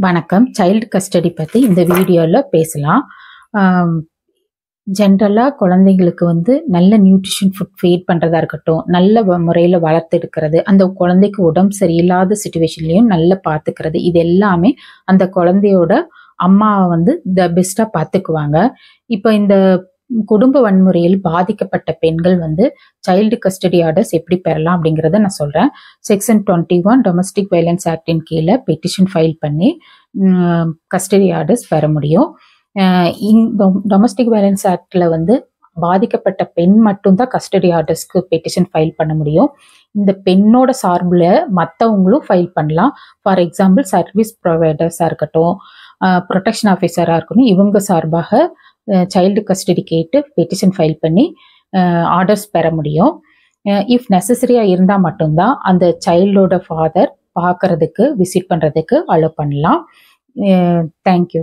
வணக்கம். Child custody பற்றி இந்த வீடியோவில் பேசலாம். ஜென்ரலாக குழந்தைங்களுக்கு நல்ல நியூட்ரிஷன் ஃபுட் ஃபீட் பண்ணுறதா இருக்கட்டும், நல்ல முறையில் வளர்த்தெடுக்கிறது, அந்த குழந்தைக்கு உடம்பு சரியில்லாத சுச்சுவேஷன்லையும் நல்லா பார்த்துக்கிறது, இது எல்லாமே அந்த குழந்தையோட அம்மாவை பெஸ்ட்டாக பார்த்துக்குவாங்க. இப்போ இந்த குடும்ப வன்முறையில் பாதிக்கப்பட்ட பெண்கள் சைல்டு கஸ்டடி ஆர்டர்ஸ் எப்படி பெறலாம் அப்படிங்கிறத நான் சொல்கிறேன். செக்ஷன் 21 டொமஸ்டிக் வயலன்ஸ் ஆக்டின் கீழே பெட்டிஷன் ஃபைல் பண்ணி கஸ்டடி ஆர்டர்ஸ் பெற முடியும். டொமஸ்டிக் வயலன்ஸ் ஆக்டில் பாதிக்கப்பட்ட பெண் மட்டும்தான் கஸ்டடி ஆர்டர்ஸ்க்கு பெட்டிஷன் ஃபைல் பண்ண முடியும். இந்த பெண்ணோட சார்பில் மற்றவங்களும் ஃபைல் பண்ணலாம். ஃபார் எக்ஸாம்பிள் சர்வீஸ் ப்ரொவைடர்ஸாக இருக்கட்டும், ப்ரொடெக்ஷன் ஆஃபீஸராக இருக்கட்டும், இவங்க சார்பாக சைல்டு கஸ்டடி கேட்டு பெட்டிஷன் ஃபைல் பண்ணி ஆர்டர்ஸ் பெற முடியும். இஃப் நெசசரியாக இருந்தால் மட்டும்தான் அந்த சைல்டோட ஃபாதர் பார்க்கறதுக்கு விசிட் பண்ணுறதுக்கு அலோவ் பண்ணலாம். தேங்க்யூ.